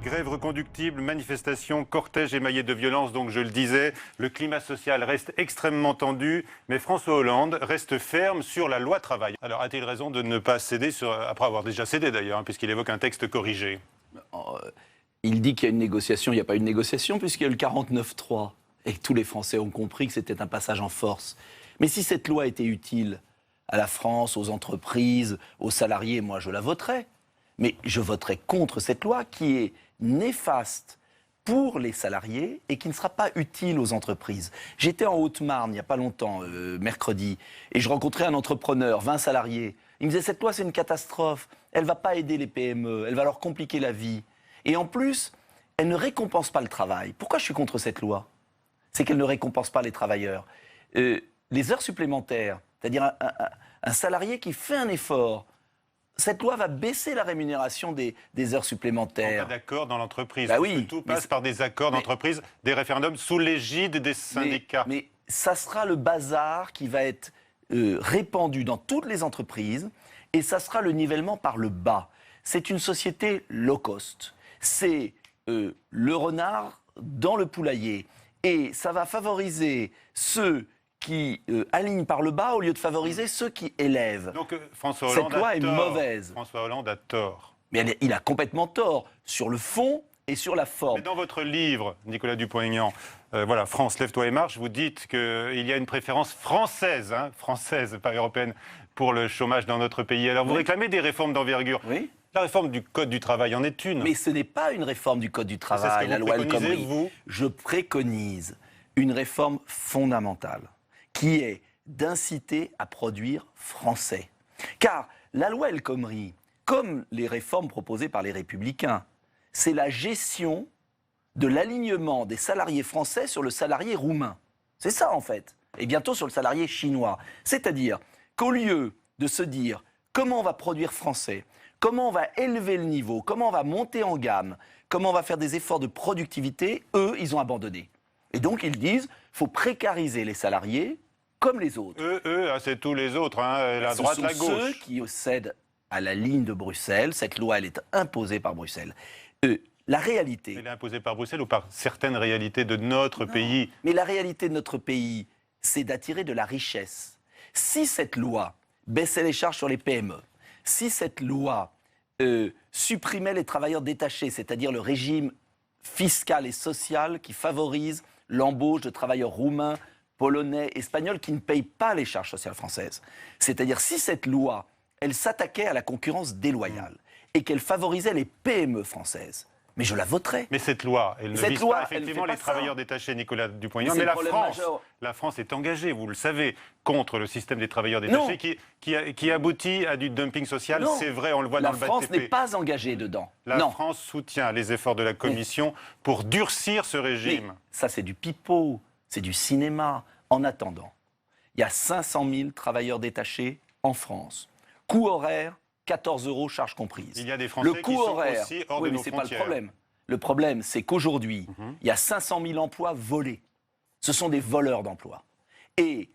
Grève reconductible, manifestations, cortège émaillé de violence, donc je le disais, le climat social reste extrêmement tendu, mais François Hollande reste ferme sur la loi travail. Alors a-t-il raison de ne pas céder, après avoir déjà cédé d'ailleurs, puisqu'il évoque un texte corrigé? Il dit qu'il y a une négociation, il n'y a pas une négociation puisqu'il y a le 49.3 et que tous les Français ont compris que c'était un passage en force. Mais si cette loi était utile à la France, aux entreprises, aux salariés, moi je la voterais. Mais je voterai contre cette loi qui est néfaste pour les salariés et qui ne sera pas utile aux entreprises. J'étais en Haute-Marne il n'y a pas longtemps, mercredi, et je rencontrais un entrepreneur, 20 salariés. Il me disait, cette loi c'est une catastrophe, elle ne va pas aider les PME, elle va leur compliquer la vie. Et en plus, elle ne récompense pas le travail. Pourquoi je suis contre cette loi? C'est qu'elle ne récompense pas les travailleurs. Les heures supplémentaires, c'est-à-dire un salarié qui fait un effort, cette loi va baisser la rémunération des heures supplémentaires. En cas d'accord dans l'entreprise. Bah oui, tout passe par des accords d'entreprise, des référendums sous l'égide des syndicats. Mais ça sera le bazar qui va être répandu dans toutes les entreprises et ça sera le nivellement par le bas. C'est une société low cost. C'est le renard dans le poulailler. Et ça va favoriser ceux qui alignent par le bas au lieu de favoriser ceux qui élèvent. Donc François Hollande Cette loi a est tort. mauvaise. François Hollande a tort. Mais il a complètement tort sur le fond et sur la forme. Mais dans votre livre, Nicolas Dupont-Aignan, voilà, France, lève-toi et marche, vous dites qu'il y a une préférence française, française, pas européenne, pour le chômage dans notre pays. Alors vous réclamez des réformes d'envergure. Oui. La réforme du Code du travail en est une. Mais ce n'est pas une réforme du Code du travail, la loi El Khomri. Je préconise une réforme fondamentale qui est d'inciter à produire français. Car la loi El Khomri, comme les réformes proposées par les Républicains, c'est la gestion de l'alignement des salariés français sur le salarié roumain. C'est ça en fait. Et bientôt sur le salarié chinois. C'est-à-dire qu'au lieu de se dire comment on va produire français, comment on va élever le niveau, comment on va monter en gamme, comment on va faire des efforts de productivité, eux, ils ont abandonné. Et donc ils disent, il faut précariser les salariés comme les autres. C'est tous les autres, la droite, la gauche. Ce sont ceux qui cèdent à la ligne de Bruxelles. Cette loi, elle est imposée par Bruxelles. La réalité... Elle est imposée par Bruxelles ou par certaines réalités de notre pays? Mais la réalité de notre pays, c'est d'attirer de la richesse. Si cette loi baissait les charges sur les PME, si cette loi supprimait les travailleurs détachés, c'est-à-dire le régime fiscal et social qui favorise l'embauche de travailleurs roumains, polonais, espagnols qui ne payent pas les charges sociales françaises. C'est-à-dire si cette loi, elle s'attaquait à la concurrence déloyale et qu'elle favorisait les PME françaises, mais je la voterais. Mais cette loi, elle ne vise pas effectivement les travailleurs détachés, Nicolas Dupont-Aignan. Mais la France est engagée, vous le savez, contre le système des travailleurs détachés qui aboutit à du dumping social. C'est vrai, on le voit dans le BATP. La France n'est pas engagée dedans. La France soutient les efforts de la Commission pour durcir ce régime. Mais ça, c'est du pipeau, c'est du cinéma. En attendant, il y a 500 000 travailleurs détachés en France. Coût horaire, 14 € charges comprises. Il y a des Français qui sont aussi hors de nos frontières. C'est pas le problème. Le problème, c'est qu'aujourd'hui, il y a 500 000 emplois volés. Ce sont des voleurs d'emplois. Et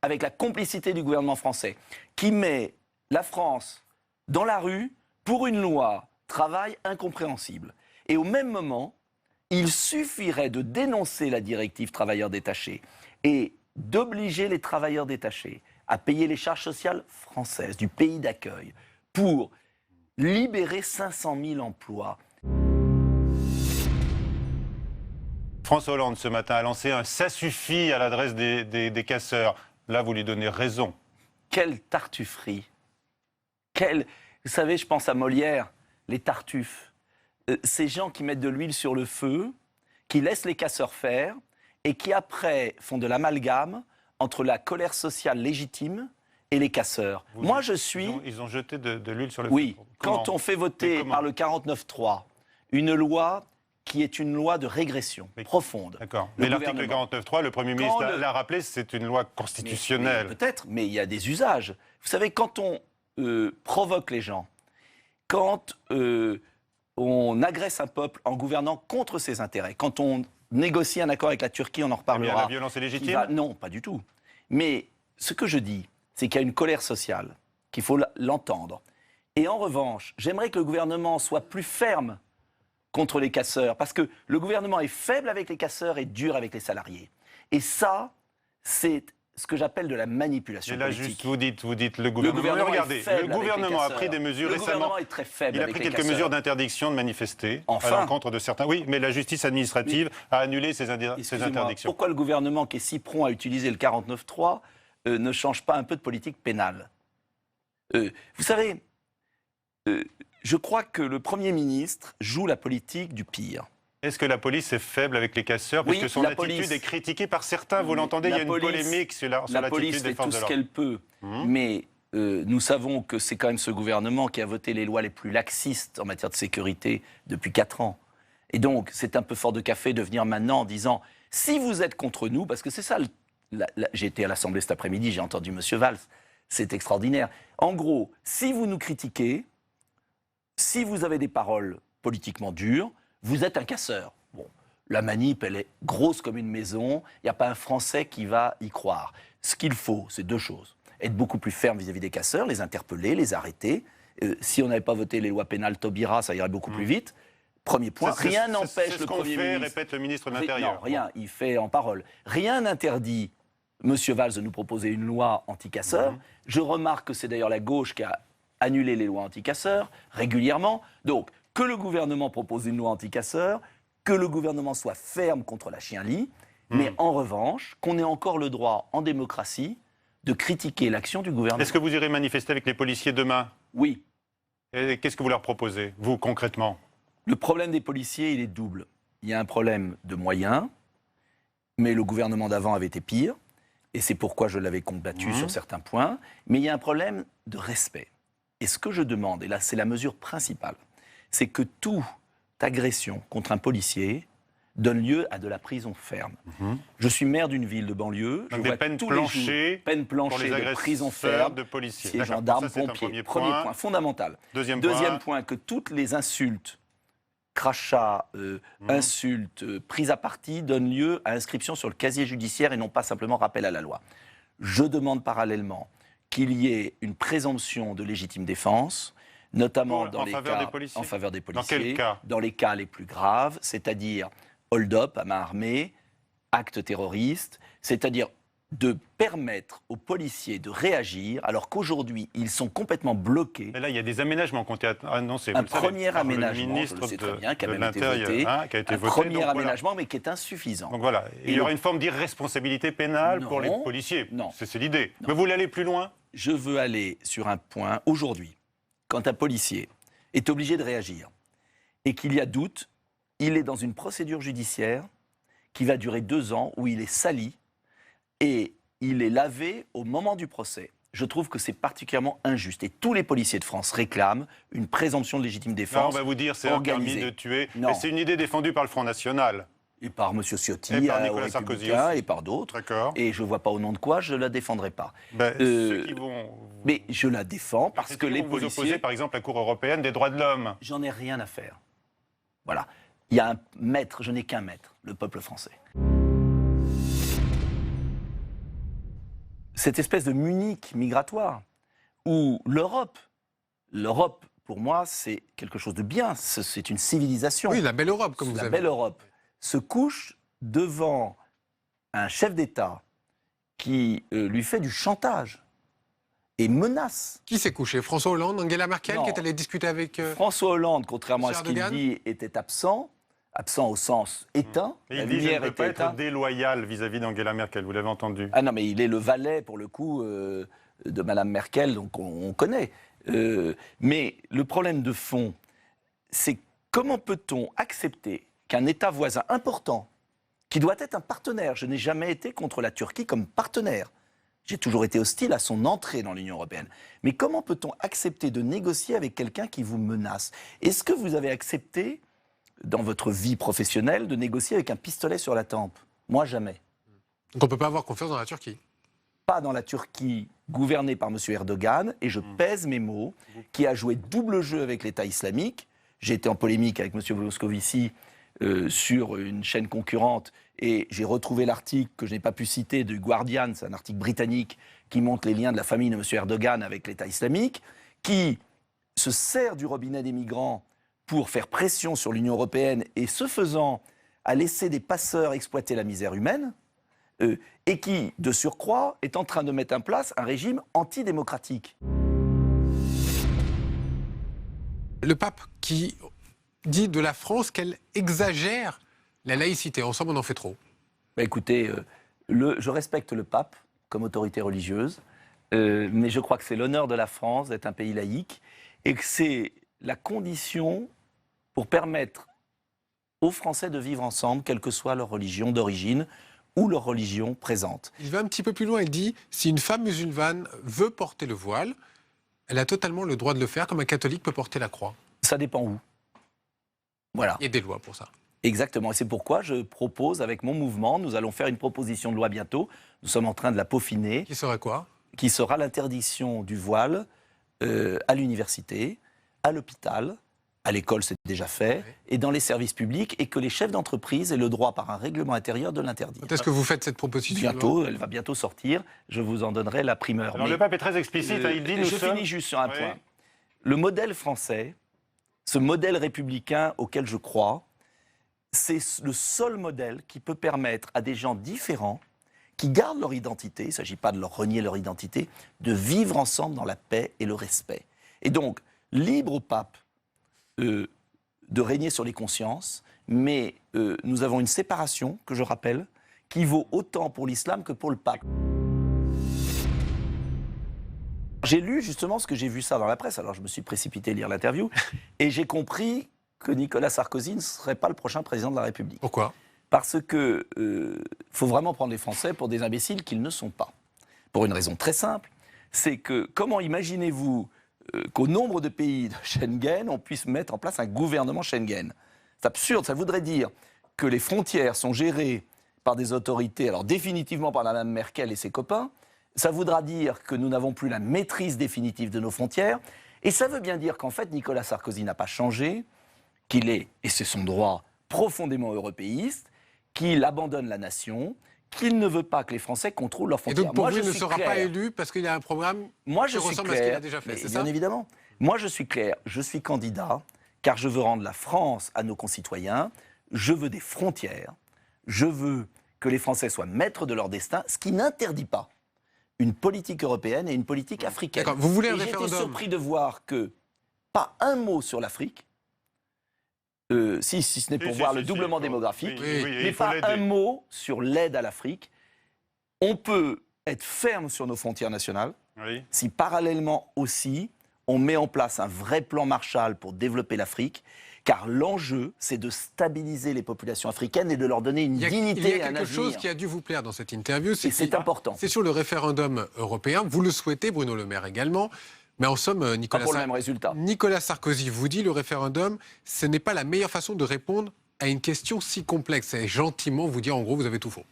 avec la complicité du gouvernement français, qui met la France dans la rue pour une loi travail incompréhensible. Et au même moment, il suffirait de dénoncer la directive travailleurs détachés et d'obliger les travailleurs détachés à payer les charges sociales françaises du pays d'accueil pour libérer 500 000 emplois. François Hollande, ce matin, a lancé un « ça suffit » à l'adresse des casseurs. Là, vous lui donnez raison. Quelle tartufferie. Vous savez, je pense à Molière, les tartuffes. Ces gens qui mettent de l'huile sur le feu, qui laissent les casseurs faire et qui après font de l'amalgame entre la colère sociale légitime et les casseurs. Moi, je suis... Ils ont jeté de l'huile sur le feu. Oui, quand on fait voter par le 49.3 une loi qui est une loi de régression profonde. D'accord. Mais l'article 49.3, le Premier ministre l'a rappelé, c'est une loi constitutionnelle. Peut-être, mais il y a des usages. Vous savez, quand on provoque les gens, quand on agresse un peuple en gouvernant contre ses intérêts, quand on négocie un accord avec la Turquie, on en reparlera. La violence est légitime ? Non, pas du tout. Mais ce que je dis, c'est qu'il y a une colère sociale, qu'il faut l'entendre. Et en revanche, j'aimerais que le gouvernement soit plus ferme contre les casseurs, parce que le gouvernement est faible avec les casseurs et dur avec les salariés. Et ça, c'est ce que j'appelle de la manipulation Et là, politique. juste, vous dites le gouvernement. Regardez, le gouvernement a pris des mesures récemment. Le gouvernement est très faible. Il a pris quelques mesures d'interdiction de manifester à l'encontre de certains. Oui, mais la justice administrative a annulé ces interdictions. Pourquoi le gouvernement, qui est si prompt à utiliser le 49.3, ne change pas un peu de politique pénale? Vous savez, je crois que le Premier ministre joue la politique du pire. Est-ce que la police est faible avec les casseurs? Oui, puisque son attitude est critiquée par certains, vous l'entendez, il y a une polémique sur l'attitude des forces de l'ordre. La police fait tout ce qu'elle peut, mais nous savons que c'est quand même ce gouvernement qui a voté les lois les plus laxistes en matière de sécurité depuis 4 ans. Et donc, c'est un peu fort de café de venir maintenant en disant, si vous êtes contre nous, parce que c'est ça, j'ai été à l'Assemblée cet après-midi, j'ai entendu M. Valls, c'est extraordinaire. En gros, si vous nous critiquez, si vous avez des paroles politiquement dures, vous êtes un casseur. Bon, la manip, elle est grosse comme une maison, il n'y a pas un Français qui va y croire. Ce qu'il faut, c'est 2 choses. Être beaucoup plus ferme vis-à-vis des casseurs, les interpeller, les arrêter. Si on n'avait pas voté les lois pénales Taubira, ça irait beaucoup plus vite. Premier point, rien n'empêche le Premier ministre... répète le ministre de l'Intérieur. Non, rien, il fait en parole. Rien n'interdit M. Valls de nous proposer une loi anti-casseurs. Je remarque que c'est d'ailleurs la gauche qui a annulé les lois anti-casseurs régulièrement. Donc, que le gouvernement propose une loi anti-casseurs, que le gouvernement soit ferme contre la chienlit, mais en revanche, qu'on ait encore le droit, en démocratie, de critiquer l'action du gouvernement. Est-ce que vous irez manifester avec les policiers demain? Oui. Et qu'est-ce que vous leur proposez, vous, concrètement? Le problème des policiers, il est double. Il y a un problème de moyens, mais le gouvernement d'avant avait été pire, et c'est pourquoi je l'avais combattu sur certains points, mais il y a un problème de respect. Et ce que je demande, et là c'est la mesure principale, c'est que toute agression contre un policier donne lieu à de la prison ferme. Je suis maire d'une ville de banlieue. Donc des peines planchées, peines planchées de prison ferme, de policiers. C'est gendarmes, pompiers. Premier point, fondamental. Deuxième point, que toutes les insultes, crachats, insultes, prises à partie donnent lieu à inscription sur le casier judiciaire et non pas simplement rappel à la loi. Je demande parallèlement qu'il y ait une présomption de légitime défense, notamment en faveur des policiers. Dans quel cas? Dans les cas les plus graves, c'est-à-dire hold-up à main armée, actes terroristes, c'est-à-dire de permettre aux policiers de réagir alors qu'aujourd'hui, ils sont complètement bloqués. Mais là, il y a des aménagements qui ont été annoncés. Un premier aménagement, le je le sais très ministre bien, qui a de même été l'Intérieur, voté. Un premier aménagement, mais qui est insuffisant. Donc voilà, il y aura une forme d'irresponsabilité pénale pour les policiers. Non. C'est l'idée. Mais vous voulez aller plus loin? Je veux aller sur un point, aujourd'hui, quand un policier est obligé de réagir et qu'il y a doute, il est dans une procédure judiciaire qui va durer 2 ans, où il est sali et il est lavé au moment du procès. Je trouve que c'est particulièrement injuste. Et tous les policiers de France réclament une présomption de légitime défense. Non, on va vous dire c'est un permis de tuer. Mais c'est une idée défendue par le Front National. Et par M. Ciotti, et par Nicolas Sarkozy et par d'autres. D'accord. Et je ne vois pas au nom de quoi je ne la défendrai pas. Ceux qui vont... Mais je la défends parce que les policiers... Vous opposez par exemple à la Cour européenne des droits de l'homme. J'en ai rien à faire. Voilà. Il y a un maître, je n'ai qu'un maître, le peuple français. Cette espèce de Munich migratoire, où l'Europe, pour moi, c'est quelque chose de bien, c'est une civilisation. Oui, la belle Europe, comme vous avez dit. La belle Europe se couche devant un chef d'État qui lui fait du chantage et menace. Qui s'est couché? François Hollande, Angela Merkel, qui est allée discuter avec... François Hollande, contrairement à ce qu'il dit, était absent au sens éteint. Et il dit je ne peux pas être déloyal vis-à-vis d'Angela Merkel, vous l'avez entendu. Ah non, mais il est le valet, pour le coup, de Mme Merkel, donc on connaît. Mais le problème de fond, c'est comment peut-on accepter qu'un État voisin important, qui doit être un partenaire, je n'ai jamais été contre la Turquie comme partenaire, j'ai toujours été hostile à son entrée dans l'Union européenne, mais comment peut-on accepter de négocier avec quelqu'un qui vous menace? Est-ce que vous avez accepté, dans votre vie professionnelle, de négocier avec un pistolet sur la tempe? Moi, jamais. Donc on ne peut pas avoir confiance dans la Turquie? Pas dans la Turquie gouvernée par M. Erdogan, et je pèse mes mots, qui a joué double jeu avec l'État islamique. J'ai été en polémique avec M. Moscovici sur une chaîne concurrente, et j'ai retrouvé l'article que je n'ai pas pu citer du Guardian, c'est un article britannique qui montre les liens de la famille de M. Erdogan avec l'État islamique, qui se sert du robinet des migrants pour faire pression sur l'Union européenne et, ce faisant, à laisser des passeurs exploiter la misère humaine, et qui, de surcroît, est en train de mettre en place un régime antidémocratique. Le pape qui dit de la France qu'elle exagère la laïcité. Ensemble, on en fait trop. Bah, écoutez, je respecte le pape comme autorité religieuse, mais je crois que c'est l'honneur de la France d'être un pays laïque et que c'est la condition pour permettre aux Français de vivre ensemble, quelle que soit leur religion d'origine ou leur religion présente. Il va un petit peu plus loin, il dit, si une femme musulmane veut porter le voile, elle a totalement le droit de le faire, comme un catholique peut porter la croix. Ça dépend où. Voilà. Il y a des lois pour ça. Exactement, et c'est pourquoi je propose, avec mon mouvement, nous allons faire une proposition de loi bientôt, nous sommes en train de la peaufiner. Qui serait quoi? Qui sera l'interdiction du voile à l'université, à l'hôpital, à l'école c'est déjà fait, et dans les services publics, et que les chefs d'entreprise aient le droit par un règlement intérieur de l'interdire. Quand est-ce que vous faites cette proposition? Bientôt, elle va bientôt sortir, je vous en donnerai la primeur. Alors le pape est très explicite, il dit... Je finis juste sur un point. Le modèle français, ce modèle républicain auquel je crois, c'est le seul modèle qui peut permettre à des gens différents, qui gardent leur identité, il ne s'agit pas de leur renier leur identité, de vivre ensemble dans la paix et le respect. Et donc, libre au pape de régner sur les consciences, mais nous avons une séparation, que je rappelle, qui vaut autant pour l'islam que pour le pape. J'ai lu justement, parce que j'ai vu ça dans la presse, alors je me suis précipité à lire l'interview, et j'ai compris que Nicolas Sarkozy ne serait pas le prochain président de la République. Pourquoi? Parce que faut vraiment prendre les Français pour des imbéciles qu'ils ne sont pas. Pour une raison très simple, c'est que comment imaginez-vous qu'au nombre de pays de Schengen, on puisse mettre en place un gouvernement Schengen? C'est absurde, ça voudrait dire que les frontières sont gérées par des autorités, alors définitivement par Mme Merkel et ses copains, ça voudra dire que nous n'avons plus la maîtrise définitive de nos frontières, et ça veut bien dire qu'en fait Nicolas Sarkozy n'a pas changé, qu'il est, et c'est son droit, profondément européiste, qu'il abandonne la nation, qu'il ne veut pas que les Français contrôlent leurs frontières. Et donc pour vous, il ne sera pas élu parce qu'il y a un programme qui ressemble à ce qu'il a déjà fait, c'est ça? Bien évidemment. Moi, je suis clair, je suis candidat, car je veux rendre la France à nos concitoyens, je veux des frontières, je veux que les Français soient maîtres de leur destin, ce qui n'interdit pas une politique européenne et une politique africaine. Vous voulez un référendum? J'étais surpris de voir que pas un mot sur l'Afrique, si ce n'est pour voir le doublement démographique, mais pas un mot sur l'aide à l'Afrique. On peut être ferme sur nos frontières nationales, si parallèlement aussi, on met en place un vrai plan Marshall pour développer l'Afrique, car l'enjeu, c'est de stabiliser les populations africaines et de leur donner une dignité et un avenir. Il y a quelque chose qui a dû vous plaire dans cette interview, c'est important. C'est sur le référendum européen, vous le souhaitez, Bruno Le Maire également. Mais en somme, Nicolas Sarkozy vous dit le référendum, ce n'est pas la meilleure façon de répondre à une question si complexe. Et gentiment vous dire, en gros, vous avez tout faux.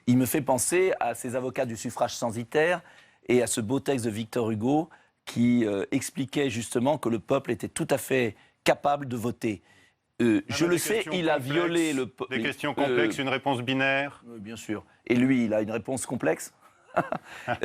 Il me fait penser à ces avocats du suffrage censitaire et à ce beau texte de Victor Hugo qui expliquait justement que le peuple était tout à fait capable de voter. Je le sais, il a violé le... Des questions complexes, une réponse binaire. Bien sûr. Et lui, il a une réponse complexe. Ah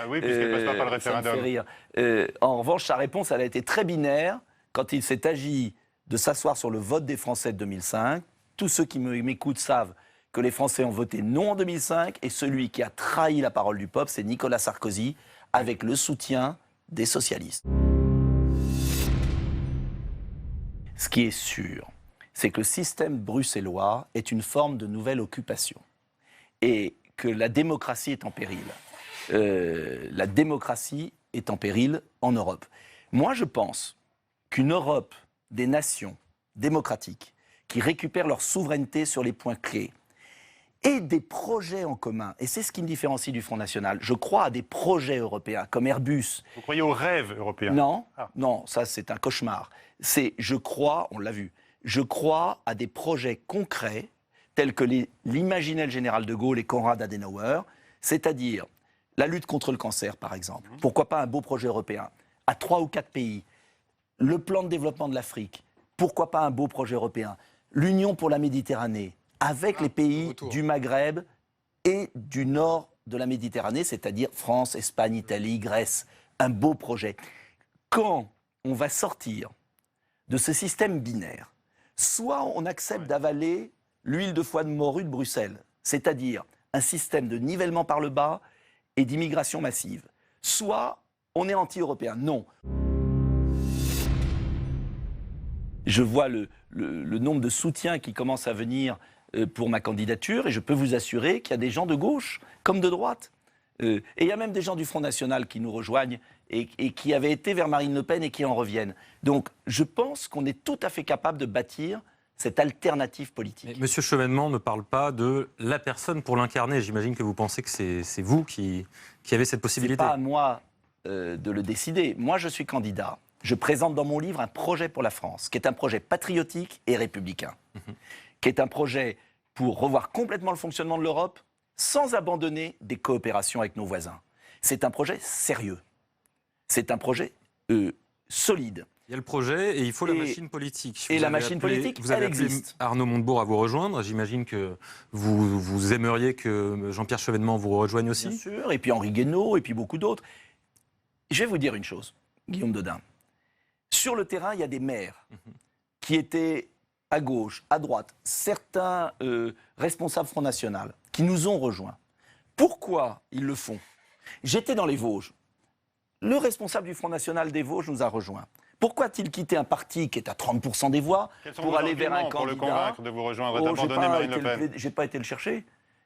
oui, puisqu'il ne passe pas par le référendum. Ça me fait rire. En revanche, sa réponse, elle a été très binaire quand il s'est agi de s'asseoir sur le vote des Français de 2005. Tous ceux qui m'écoutent savent que les Français ont voté non en 2005 et celui qui a trahi la parole du peuple, c'est Nicolas Sarkozy, avec le soutien des socialistes. Ce qui est sûr, c'est que le système bruxellois est une forme de nouvelle occupation et que la démocratie est en péril. La démocratie est en péril en Europe. Moi, je pense qu'une Europe des nations démocratiques qui récupèrent leur souveraineté sur les points clés et des projets en commun, et c'est ce qui me différencie du Front National, je crois à des projets européens comme Airbus. Vous croyez aux rêves européens? Non, non, ça c'est un cauchemar. Je crois, on l'a vu, je crois à des projets concrets tels que l'imaginait le général de Gaulle et Konrad Adenauer, c'est-à-dire la lutte contre le cancer, par exemple. Pourquoi pas un beau projet européen à 3 ou 4 pays? Le plan de développement de l'Afrique. Pourquoi pas un beau projet européen? L'Union pour la Méditerranée, avec les pays du Maghreb et du nord de la Méditerranée, c'est-à-dire France, Espagne, Italie, Grèce. Un beau projet. Quand on va sortir de ce système binaire. Soit on accepte d'avaler l'huile de foie de morue de Bruxelles, c'est-à-dire un système de nivellement par le bas et d'immigration massive. Soit on est anti-européen. Non. Je vois le nombre de soutiens qui commence à venir pour ma candidature et je peux vous assurer qu'il y a des gens de gauche comme de droite. Et il y a même des gens du Front National qui nous rejoignent et qui avaient été vers Marine Le Pen et qui en reviennent. Donc je pense qu'on est tout à fait capable de bâtir cette alternative politique. Mais Monsieur Chevènement ne parle pas de la personne pour l'incarner. J'imagine que vous pensez que c'est vous qui avez cette possibilité. Ce n'est pas à moi de le décider. Moi, je suis candidat. Je présente dans mon livre un projet pour la France, qui est un projet patriotique et républicain, qui est un projet pour revoir complètement le fonctionnement de l'Europe sans abandonner des coopérations avec nos voisins. C'est un projet sérieux. C'est un projet solide. Il y a le projet et il faut la machine politique. Et la machine politique, vous avez elle appelé existe. Arnaud Montebourg à vous rejoindre. J'imagine que vous aimeriez que Jean-Pierre Chevènement vous rejoigne aussi. Bien sûr, et puis Henri Guénaud, et puis beaucoup d'autres. Je vais vous dire une chose, Guillaume Dodin. Sur le terrain, il y a des maires qui étaient à gauche, à droite, certains responsables Front National qui nous ont rejoints. Pourquoi ils le font? J'étais dans les Vosges. Le responsable du Front National des Vosges nous a rejoints. Pourquoi a-t-il quitté un parti qui est à 30% des voix pour aller vers un candidat pour le convaincre de vous rejoindre et d'abandonner Marine Le Pen? Je n'ai pas été le chercher.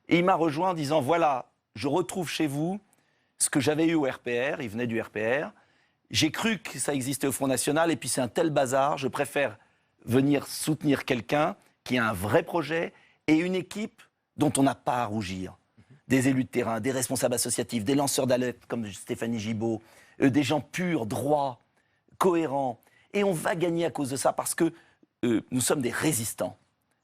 Et il m'a rejoint en disant, voilà, je retrouve chez vous ce que j'avais eu au RPR, il venait du RPR. J'ai cru que ça existait au Front National et puis c'est un tel bazar, je préfère venir soutenir quelqu'un qui a un vrai projet et une équipe dont on n'a pas à rougir. Des élus de terrain, des responsables associatifs, des lanceurs d'alerte comme Stéphanie Gibault, des gens purs, droits, cohérents. Et on va gagner à cause de ça parce que nous sommes des résistants.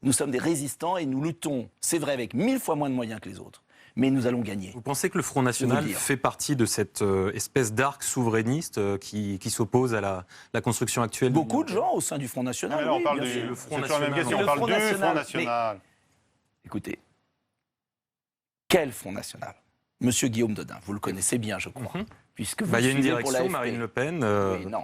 Nous sommes des résistants et nous luttons, c'est vrai, avec 1000 fois moins de moyens que les autres. Mais nous allons gagner. Vous pensez que le Front National fait partie de cette espèce d'arc souverainiste qui s'oppose à la construction actuelle? Beaucoup de gens au sein du Front National. On parle du Front National. On parle du Front National. Écoutez, quel Front National? Monsieur Guillaume Dodin, vous le connaissez bien, je crois. Puisque vous il y a une suivez pour direction, l'AFP. Marine Le Pen,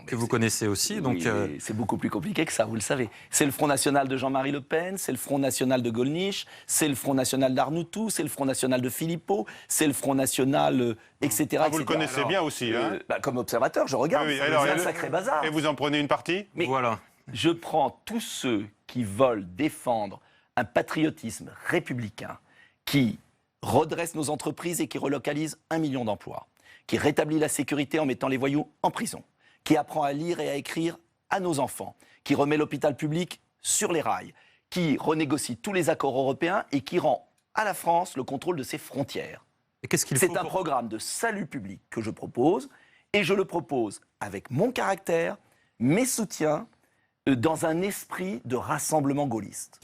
que vous connaissez aussi. Donc, c'est beaucoup plus compliqué que ça, vous le savez. C'est le Front National de Jean-Marie Le Pen, c'est le Front National de Gollnisch, c'est le Front National d'Arnoutou, c'est le Front National de Philippot, c'est le Front National, etc. Vous le connaissez bien aussi, hein? Comme observateur, je regarde, Oui, c'est un sacré bazar. Et vous en prenez une partie? Mais voilà. je prends tous ceux qui veulent défendre un patriotisme républicain, qui redresse nos entreprises et qui relocalise 1 million d'emplois, qui rétablit la sécurité en mettant les voyous en prison, qui apprend à lire et à écrire à nos enfants, qui remet l'hôpital public sur les rails, qui renégocie tous les accords européens et qui rend à la France le contrôle de ses frontières. C'est un programme de salut public que je propose, et je le propose avec mon caractère, mes soutiens, dans un esprit de rassemblement gaulliste.